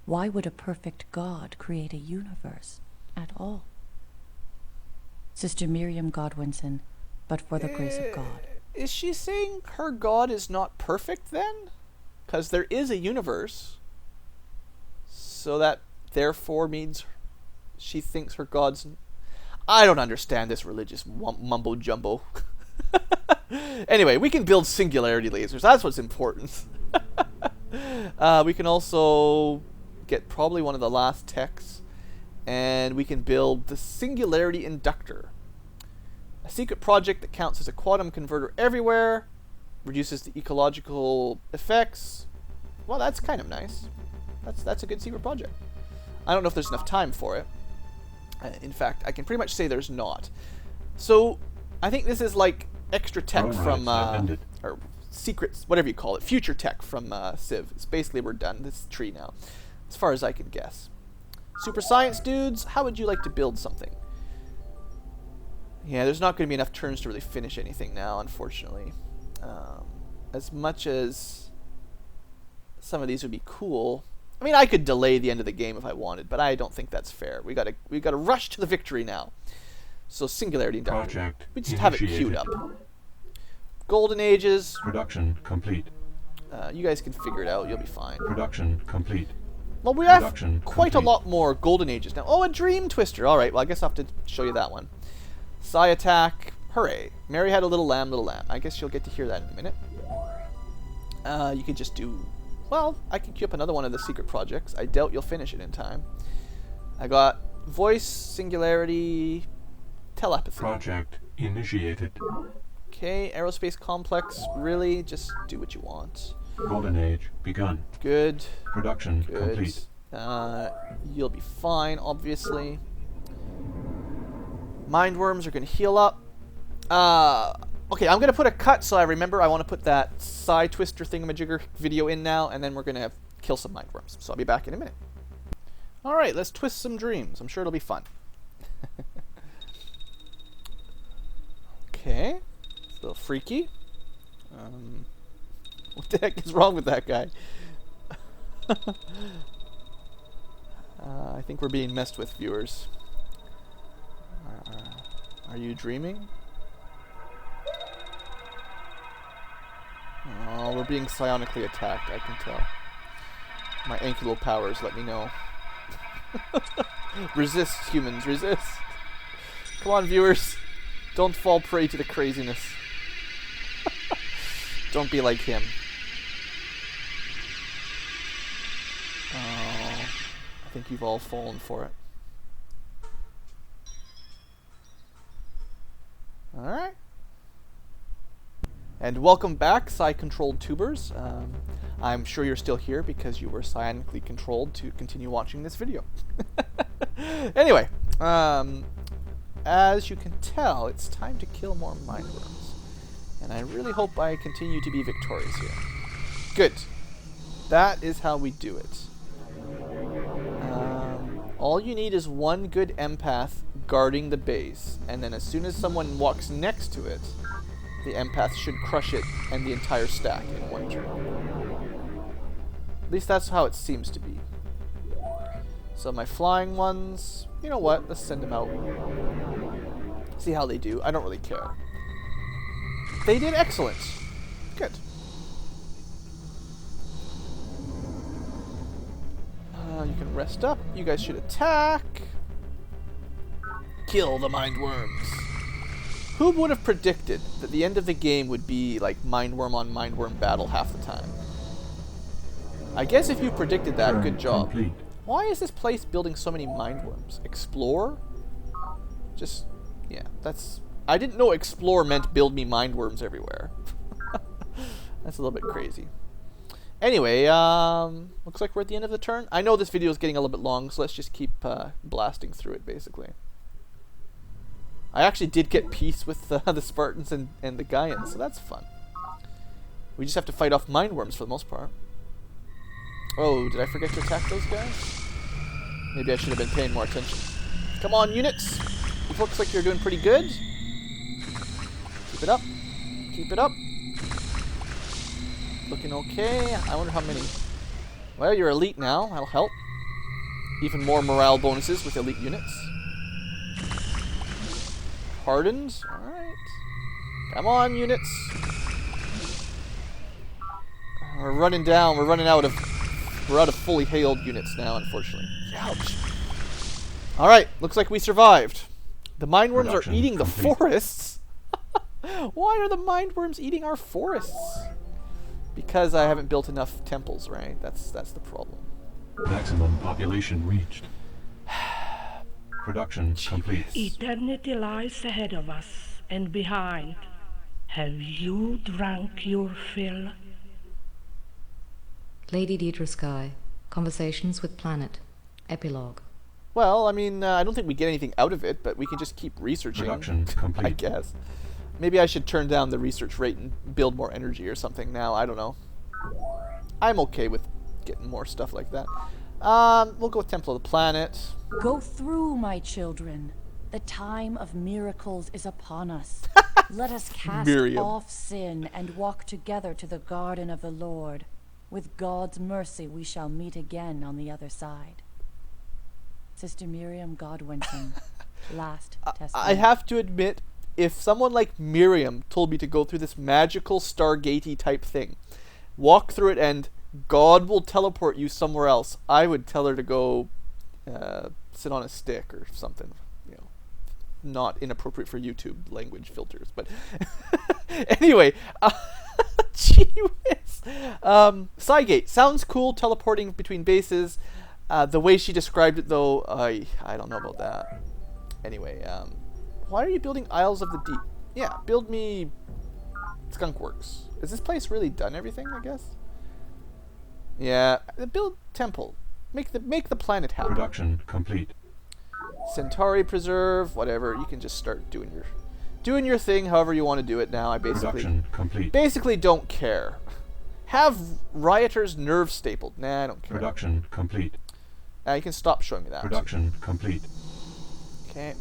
Why would a perfect God create a universe at all? Sister Miriam Godwinson, but for the grace of God.
Is she saying her God is not perfect then? Because there is a universe. So that therefore means she thinks her God's... I don't understand this religious mumbo jumbo. Anyway, we can build singularity lasers. That's what's important. We can also get probably one of the last techs. And we can build the Singularity Inductor. A secret project that counts as a quantum converter everywhere. Reduces the ecological effects. Well, that's kind of nice. That's a good secret project. I don't know if there's enough time for it. In fact, I can pretty much say there's not. So, I think this is like extra tech
Drone
from...
riots have ended.
or secrets, whatever you call it. Future tech from Civ. It's basically we're done. This tree now. As far as I can guess. Super science dudes, how would you like to build something? Yeah, there's not going to be enough turns to really finish anything now, unfortunately. As much as some of these would be cool. I mean, I could delay the end of the game if I wanted, but I don't think that's fair. We got to rush to the victory now. So Singularity Inductor.
Project
We just have it queued
initiated.
up. Golden Ages.
Production complete.
You guys can figure it out. You'll be fine.
Production complete.
Well, we have
Production
quite a
complete.
lot more Golden Ages now. Oh, a Dream Twister. All right, well, I guess I'll have to show you that one. Psi Attack. Hooray. Mary had a little lamb, little lamb. I guess you'll get to hear that in a minute. You could just do... Well, I could queue up another one of the secret projects. I doubt you'll finish it in time. I got voice, singularity, telepathy.
Project initiated.
Okay, aerospace complex. Really? Just do what you want.
Golden Age begun.
Good.
Production
Good.
complete.
You'll be fine, obviously. Mind worms are going to heal up. Okay, I'm going to put a cut so I remember I want to put that side twister thingamajigger video in now, and then we're going to kill some mind worms. So I'll be back in a minute. Alright, let's twist some dreams. I'm sure it'll be fun. Okay. It's a little freaky. What the heck is wrong with that guy? I think we're being messed with, viewers. Are you dreaming? Oh, we're being psionically attacked, I can tell. My ankylo powers let me know. Resist, humans, resist. Come on, viewers. Don't fall prey to the craziness. Don't be like him. Oh, I think you've all fallen for it. Alright. And welcome back, psi-controlled tubers. I'm sure you're still here because you were psionically controlled to continue watching this video. Anyway, as you can tell, it's time to kill more mind worms. And I really hope I continue to be victorious here. Good. That is how we do it. All you need is one good empath guarding the base, and then as soon as someone walks next to it, the empath should crush it and the entire stack in one turn. At least that's how it seems to be. So my flying ones, you know what, let's send them out. See how they do. I don't really care. They did excellent. Good. You can rest up. You guys should attack. Kill the mind worms. Who would have predicted that the end of the game would be like mind worm on mind worm battle half the time? I guess if you predicted that, good job.
Complete.
Why is this place building so many mind worms? Explore? Just, yeah, that's... I didn't know explore meant build me mind worms everywhere. That's a little bit crazy. Anyway, looks like we're at the end of the turn. I know this video is getting a little bit long, so let's just keep blasting through it, basically. I actually did get peace with the Spartans and the Gaians, so that's fun. We just have to fight off mind worms for the most part. Oh, did I forget to attack those guys? Maybe I should have been paying more attention. Come on, units! It looks like you're doing pretty good. Keep it up. Keep it up. Looking okay. I wonder how many. Well, you're elite now. That'll help. Even more morale bonuses with elite units. Hardened. Alright. Come on, units. We're running down. We're running out of... We're out of fully hailed units now, unfortunately. Ouch. Alright. Looks like we survived. The mind worms are eating the forests. Why are the mind worms eating our forests? Because I haven't built enough temples, right? That's the problem.
Maximum population reached. Production complete.
Eternity lies ahead of us and behind. Have you drunk your fill?
Lady Deidre Sky. Conversations with Planet. Epilogue.
Well, I mean, I don't think we get anything out of it, but we can just keep researching.
Production complete.
I guess. Maybe I should turn down the research rate and build more energy or something now. I don't know. I'm okay with getting more stuff like that. We'll go with Temple of the Planet.
Go through, my children. The time of miracles is upon us. Let us cast
Miriam.
off sin and walk together to the garden of the Lord. With God's mercy, we shall meet again on the other side. Sister Miriam Godwinson, last testament.
I have to admit, if someone like Miriam told me to go through this magical Stargatey type thing, walk through it and God will teleport you somewhere else, I would tell her to go sit on a stick or something. You know, not inappropriate for YouTube language filters. But anyway, gee whiz. Cygate sounds cool, teleporting between bases. The way she described it, though, I don't know about that. Anyway, why are you building Isles of the Deep? Yeah, build me Skunkworks. Is this place really done everything, I guess? Yeah, build temple. Make the planet happy.
Production complete.
Centauri preserve, whatever. You can just start doing your thing however you want to do it now. I
Production complete.
basically don't care. Have rioters nerve stapled. Nah, I don't care.
Production complete.
You can stop showing me that.
Production complete.
Okay.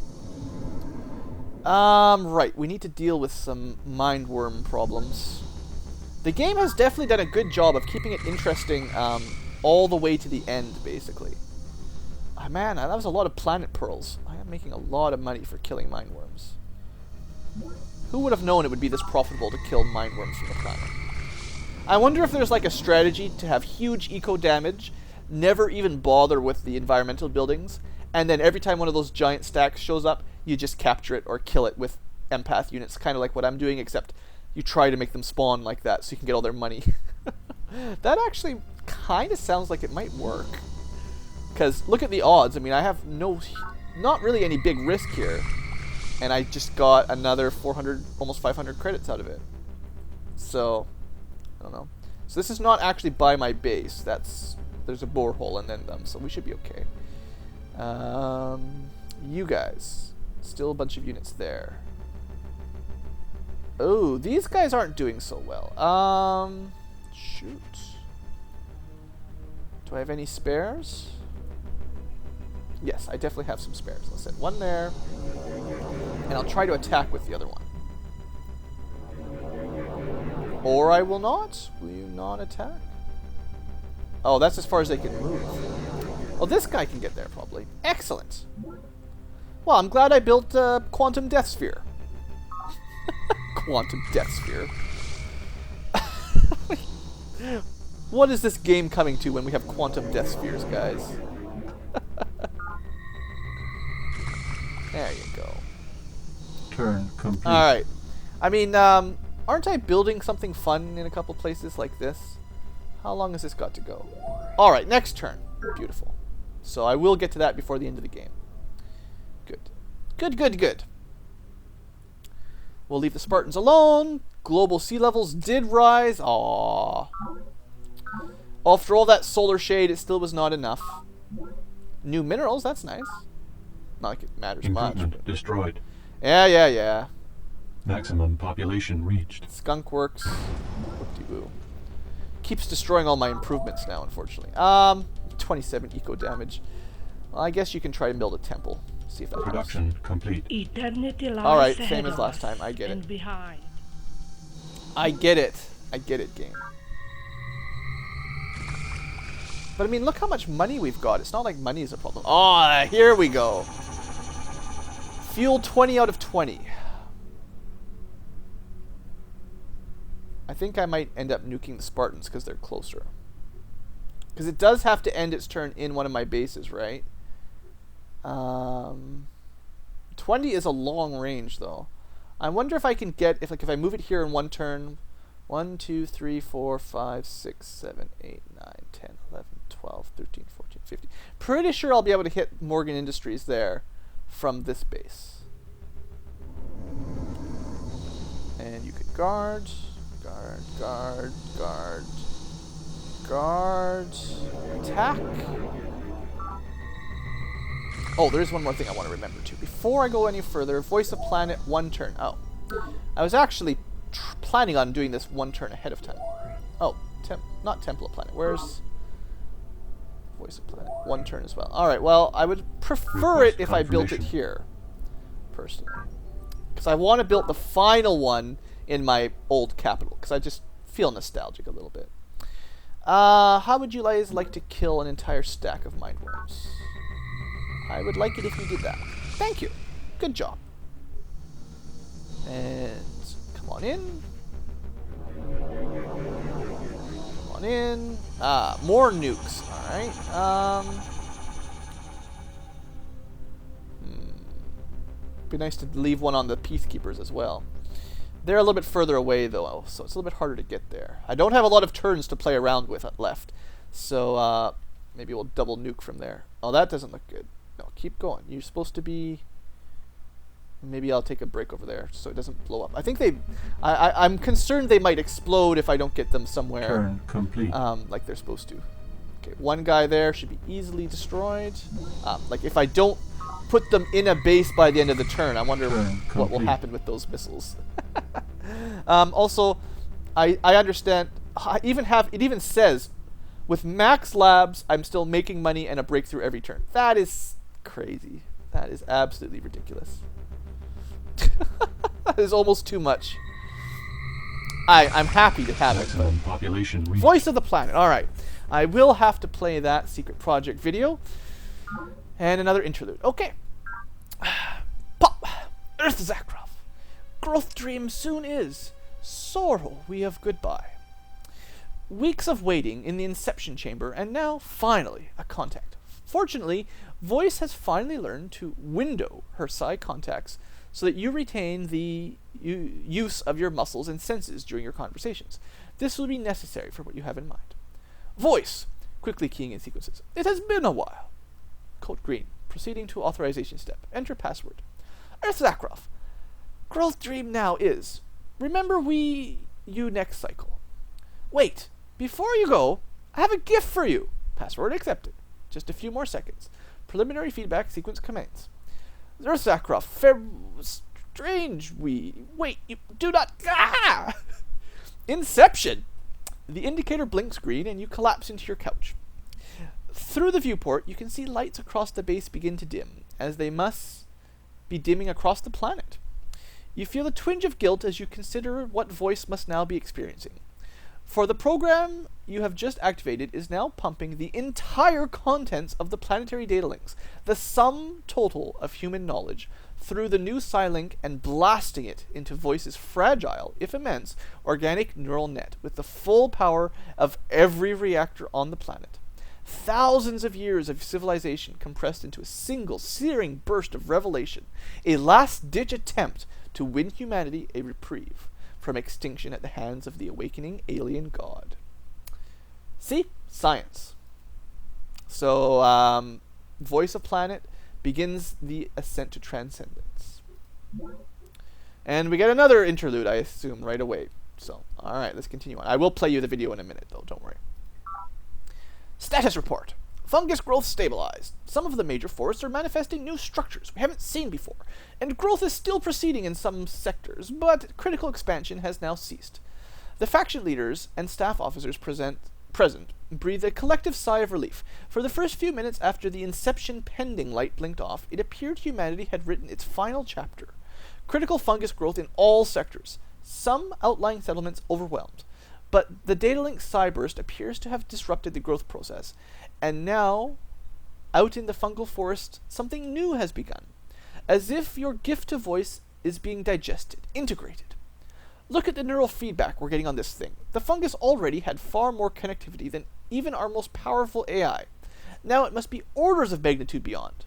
Right. We need to deal with some mindworm problems. The game has definitely done a good job of keeping it interesting all the way to the end, basically. Man, that was a lot of planet pearls. I am making a lot of money for killing mindworms. Who would have known it would be this profitable to kill mindworms from the planet? I wonder if there's like a strategy to have huge eco damage, never even bother with the environmental buildings, and then every time one of those giant stacks shows up, you just capture it or kill it with empath units, kind of like what I'm doing, except you try to make them spawn like that so you can get all their money. That actually kind of sounds like it might work. Because look at the odds. I mean, I have not really any big risk here. And I just got another 400, almost 500 credits out of it. So, I don't know. So this is not actually by my base. There's a borehole and then them, so we should be okay. You guys. Still a bunch of units there. Oh, these guys aren't doing so well. Shoot. Do I have any spares? Yes, I definitely have some spares. I'll send one there. And I'll try to attack with the other one. Or I will not. Will you not attack? Oh, that's as far as they can move. Oh, this guy can get there, probably. Excellent. Well, I'm glad I built a Quantum Death Sphere. Quantum Death Sphere. What is this game coming to when we have Quantum Death Spheres, guys? There you go.
Turn complete.
Alright. I mean, aren't I building something fun in a couple places like this? How long has this got to go? Alright, next turn. Beautiful. So I will get to that before the end of the game. Good. Good, good, good. We'll leave the Spartans alone. Global sea levels did rise. Aww. After all that solar shade, it still was not enough. New minerals, that's nice. Not like it matters much.
Improvement destroyed.
Yeah.
Maximum population reached.
Skunkworks. Whoop-de-woo. Keeps destroying all my improvements now, unfortunately. 27 eco damage. Well, I guess you can try to build a temple. See if that helps.
Production complete.
Eternity lies
Alright,
ahead
same as
of
last
us
time. I get
and
it.
behind.
I get it. I get it, game. But I mean, look how much money we've got. It's not like money is a problem. Oh, here we go. Fuel 20 out of 20. I think I might end up nuking the Spartans because they're closer. Because it does have to end its turn in one of my bases, right? 20 is a long range, though. I wonder if I can get, if I move it here in one turn, 1, 2, 3, 4, 5, 6, 7, 8, 9, 10, 11, 12, 13, 14, 15. Pretty sure I'll be able to hit Morgan Industries there from this base. And you could guard, attack. Oh, there's one more thing I want to remember too. Before I go any further, Voice of Planet, one turn. Oh, I was actually planning on doing this one turn ahead of time. Oh, not Temple of Planet. Where's Voice of Planet? One turn as well. Alright, well, I would prefer it if I built it here, personally. Because I want to build the final one in my old capital, because I just feel nostalgic a little bit. How would you guys like to kill an entire stack of mindworms? I would like it if you did that. Thank you. Good job. And come on in. Come on in. More nukes. Alright. Be nice to leave one on the Peacekeepers as well. They're a little bit further away, though, so it's a little bit harder to get there. I don't have a lot of turns to play around with left, so maybe we'll double nuke from there. Oh, that doesn't look good. No, keep going. You're supposed to be... Maybe I'll take a break over there so it doesn't blow up. I think they... I'm concerned they might explode if I don't get them somewhere...
Turn complete.
Like they're supposed to. Okay, one guy there should be easily destroyed. Like if I don't put them in a base by the end of the turn, I wonder what will happen with those missiles. Also, I understand. It even says, with max labs, I'm still making money and a breakthrough every turn. That is crazy. That is absolutely ridiculous. That is almost too much. I'm happy to have it. But
Population reached.
Voice of the Planet. All right. I will have to play that secret project video. And another interlude. Okay. Pop. Earth Zakroff. Growth dream soon is. Sorrow we have goodbye. Weeks of waiting in the Inception Chamber, and now, finally, a contact. Fortunately, Voice has finally learned to window her psi contacts so that you retain the use of your muscles and senses during your conversations. This will be necessary for what you have in mind. Voice, quickly keying in sequences. It has been a while. Code green, proceeding to authorization step. Enter password. Earth Zakroff. Growth dream now is. Remember you next cycle. Wait, before you go, I have a gift for you. Password accepted. Just a few more seconds. Preliminary feedback sequence commence. Earth Zakroff. Strange wait, you do not... Ah! Inception! The indicator blinks green and you collapse into your couch. Through the viewport, you can see lights across the base begin to dim, as they must be dimming across the planet. You feel a twinge of guilt as you consider what Voice must now be experiencing. For the program you have just activated is now pumping the entire contents of the planetary data links, the sum total of human knowledge, through the new Psi-link and blasting it into Voice's fragile, if immense, organic neural net with the full power of every reactor on the planet. Thousands of years of civilization compressed into a single searing burst of revelation, a last-ditch attempt to win humanity a reprieve from extinction at the hands of the awakening alien god. See? Science. So, Voice of Planet begins the ascent to transcendence. And we get another interlude, I assume, right away. So, alright, let's continue on. I will play you the video in a minute, though, don't worry. Status report. Fungus growth stabilized. Some of the major forests are manifesting new structures we haven't seen before, and growth is still proceeding in some sectors, but critical expansion has now ceased. The faction leaders and staff officers present breathed a collective sigh of relief. For the first few minutes after the Inception pending light blinked off, it appeared humanity had written its final chapter. Critical fungus growth in all sectors. Some outlying settlements overwhelmed. But the datalink Psyburst appears to have disrupted the growth process, and now, out in the fungal forest, something new has begun. As if your gift to Voice is being digested, integrated. Look at the neural feedback we're getting on this thing. The fungus already had far more connectivity than even our most powerful AI. Now it must be orders of magnitude beyond.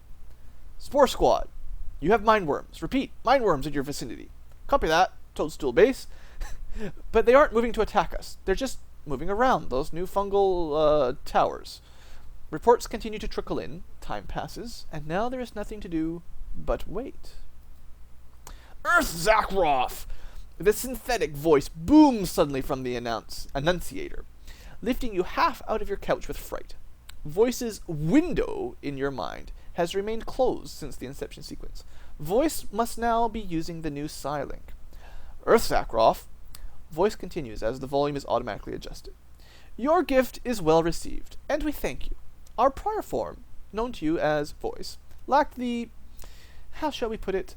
Spore Squad, you have mindworms. Repeat, mindworms in your vicinity. Copy that, Toadstool Base. But they aren't moving to attack us. They're just moving around those new fungal towers. Reports continue to trickle in. Time passes, and now there is nothing to do but wait. Earth Zakroff! The synthetic voice booms suddenly from the annunciator, lifting you half out of your couch with fright. Voice's window in your mind has remained closed since the Inception sequence. Voice must now be using the new Psi-link. Earth Zakroff. Voice continues as the volume is automatically adjusted. Your gift is well received, and we thank you. Our prior form, known to you as Voice, lacked the, how shall we put it,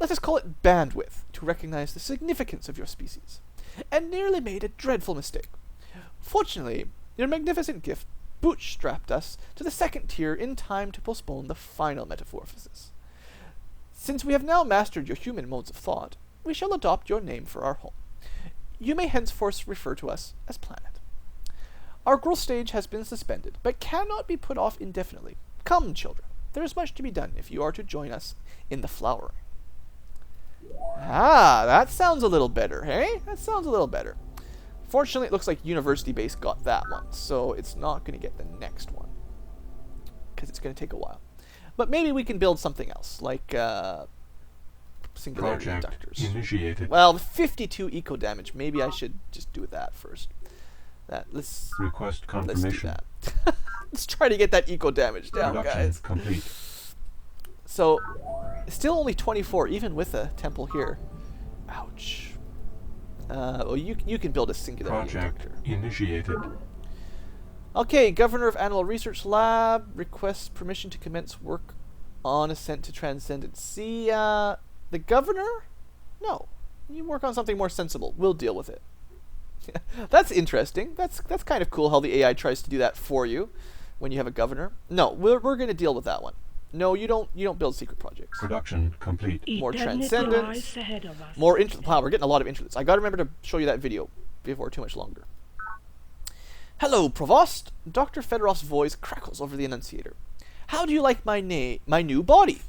let us call it bandwidth to recognize the significance of your species, and nearly made a dreadful mistake. Fortunately, your magnificent gift bootstrapped us to the second tier in time to postpone the final metamorphosis. Since we have now mastered your human modes of thought, we shall adopt your name for our home. You may henceforth refer to us as Planet. Our growth stage has been suspended, but cannot be put off indefinitely. Come, children, there is much to be done if you are to join us in the flowering. Ah, that sounds a little better, hey? That sounds a little better. Fortunately, it looks like University Base got that one, so it's not going to get the next one. Because it's going to take a while. But maybe we can build something else, like singularity
Project
inductors.
initiated.
Well, 52 eco damage. Maybe I should just do that first. Let's
Request
do
confirmation.
that. Let's try to get that eco damage down,
Production
guys.
complete.
So, still only 24, even with a temple here. Ouch. Well, you can build a singularity
Project
inductor.
initiated.
Okay, Governor of Animal Research Lab requests permission to commence work on Ascent to Transcendence. See, the Governor? No. You work on something more sensible. We'll deal with it. That's interesting. That's kind of cool how the AI tries to do that for you when you have a Governor. No, we're going to deal with that one. No, you don't build secret projects.
Production complete.
More
Eternity
transcendence.
lies ahead of us.
More wow, we're getting a lot of internets. I gotta remember to show you that video before too much longer. Hello, Provost. Dr. Fedorov's voice crackles over the annunciator. How do you like my new body?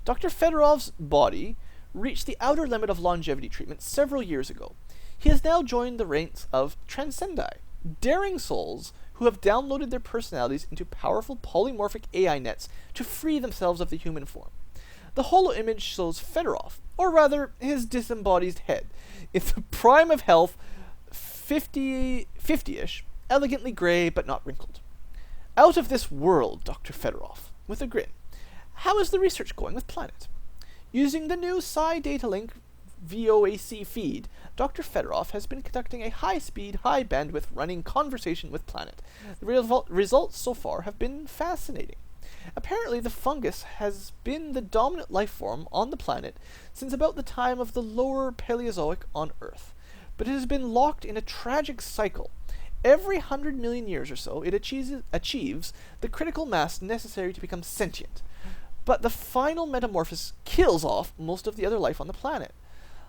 Dr. Fedorov's body reached the outer limit of longevity treatment several years ago. He has now joined the ranks of Transcendi, daring souls who have downloaded their personalities into powerful polymorphic AI nets to free themselves of the human form. The holo image shows Fedorov, or rather his disembodied head, in the prime of health, 50-ish, elegantly grey but not wrinkled. Out of this world, Dr. Fedorov, with a grin. How is the research going with Planet? Using the new Psi Datalink VOAC feed, Dr. Fedorov has been conducting a high-speed, high-bandwidth running conversation with Planet. The results so far have been fascinating. Apparently, the fungus has been the dominant life form on the planet since about the time of the lower Paleozoic on Earth, but it has been locked in a tragic cycle. Every 100 million years or so, it achieves the critical mass necessary to become sentient, but the final metamorphosis kills off most of the other life on the planet.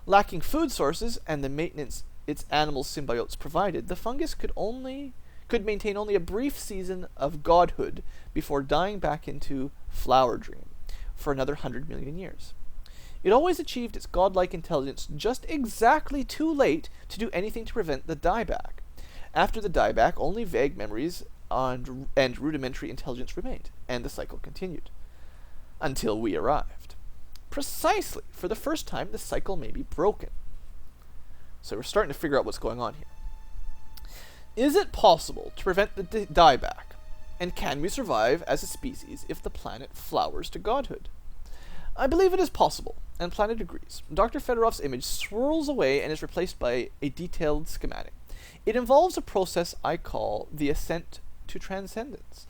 Lacking food sources and the maintenance its animal symbiotes provided, the fungus could maintain only a brief season of godhood before dying back into flower dream for another 100 million years. It always achieved its godlike intelligence just exactly too late to do anything to prevent the dieback. After the dieback, only vague memories and rudimentary intelligence remained, and the cycle continued. Until we arrived. Precisely, for the first time, the cycle may be broken. So we're starting to figure out what's going on here. Is it possible to prevent the dieback? And can we survive as a species if the planet flowers to godhood? I believe it is possible, and Planet agrees. Dr. Fedorov's image swirls away and is replaced by a detailed schematic. It involves a process I call the Ascent to Transcendence,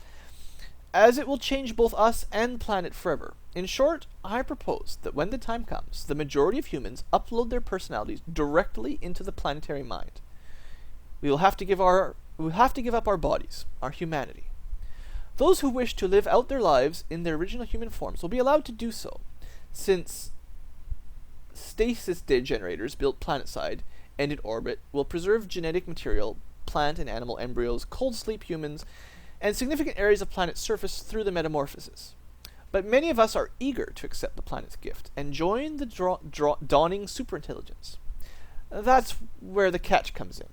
as it will change both us and Planet forever. In short, I propose that when the time comes, the majority of humans upload their personalities directly into the planetary mind. We will have to give up our bodies, our humanity. Those who wish to live out their lives in their original human forms will be allowed to do so, since stasis generators built planetside and in orbit will preserve genetic material, plant and animal embryos, cold sleep humans, and significant areas of planet's surface through the metamorphosis. But many of us are eager to accept the planet's gift and join the dawning superintelligence. That's where the catch comes in.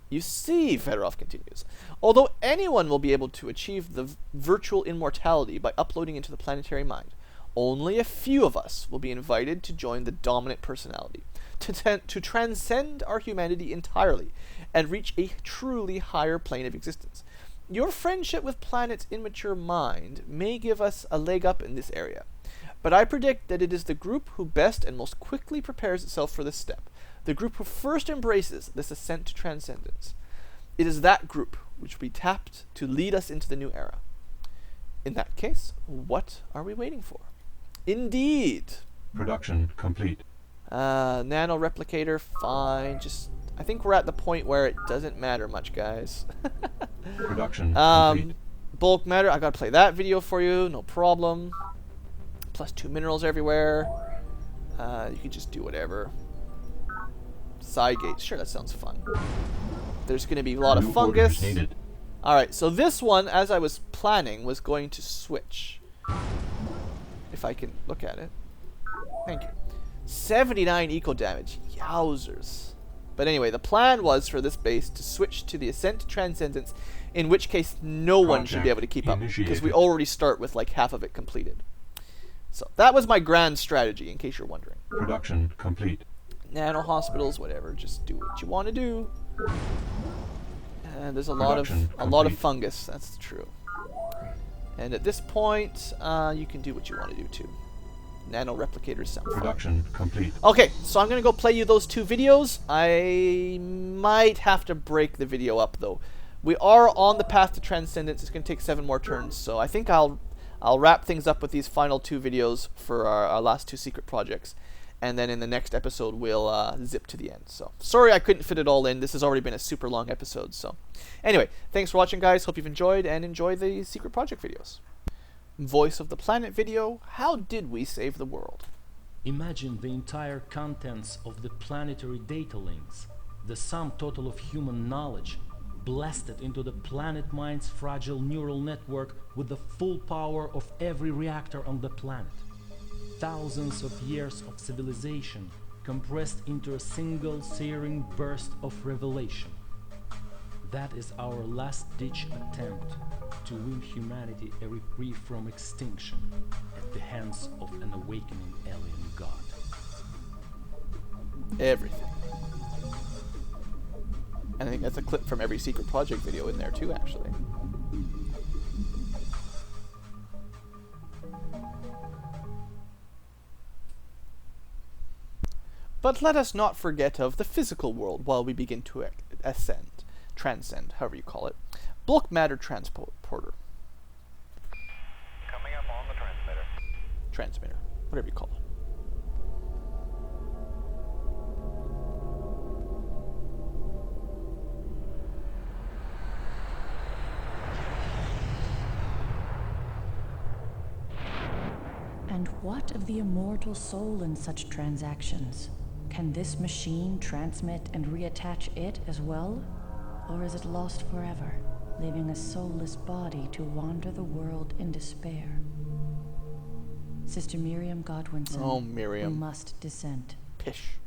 You see, Fedorov continues, although anyone will be able to achieve the virtual immortality by uploading into the planetary mind, only a few of us will be invited to join the dominant personality, to transcend our humanity entirely and reach a truly higher plane of existence. Your friendship with Planet's immature mind may give us a leg up in this area, but I predict that it is the group who best and most quickly prepares itself for this step, the group who first embraces this ascent to transcendence. It is that group which will be tapped to lead us into the new era. In that case, what are we waiting for? Indeed.
Production complete.
Nano replicator, fine. I think we're at the point where it doesn't matter much, guys.
Production complete.
Bulk matter, I gotta play that video for you, no problem. +2 minerals everywhere. You can just do whatever. Psi gates, sure, that sounds fun. There's gonna be a lot of
New
fungus.
orders needed.
Alright, so this one, as I was planning, was going to switch. If I can look at it. Thank you. 79 eco damage. Yowzers. But anyway, the plan was for this base to switch to the Ascent Transcendence, in which case no one should be able to keep up, because we already start with like half of it completed. So that was my grand strategy, in case you're wondering.
Production complete.
Nano hospitals, whatever, just do what you want to do. And there's a lot of fungus, that's true. And at this point, you can do what you want to do too. Nano replicators sound fun.
Production complete.
Okay, so I'm gonna go play you those 2 videos. I might have to break the video up though. We are on the path to Transcendence. It's gonna take 7 more turns, so I think I'll wrap things up with these final 2 videos for our last 2 secret projects, and then in the next episode we'll zip to the end. So sorry I couldn't fit it all in. This has already been a super long episode. So anyway, thanks for watching, guys. Hope you've enjoyed, and enjoy the secret project videos. Voice of the Planet video, how did we save the world?
Imagine the entire contents of the planetary data links, the sum total of human knowledge, blasted into the planet mind's fragile neural network with the full power of every reactor on the planet. Thousands of years of civilization compressed into a single searing burst of revelation. That is our last-ditch attempt to win humanity a reprieve from extinction at the hands of an awakening alien god.
Everything. And I think that's a clip from every secret project video in there too, actually. But let us not forget of the physical world while we begin to transcend, however you call it. Bulk matter transporter.
Coming up on the
Transmitter, whatever you call it.
And what of the immortal soul in such transactions? Can this machine transmit and reattach it as well? Or is it lost forever, leaving a soulless body to wander the world in despair? Sister Miriam Godwinson,
Oh, Miriam.
we must dissent.
Pish.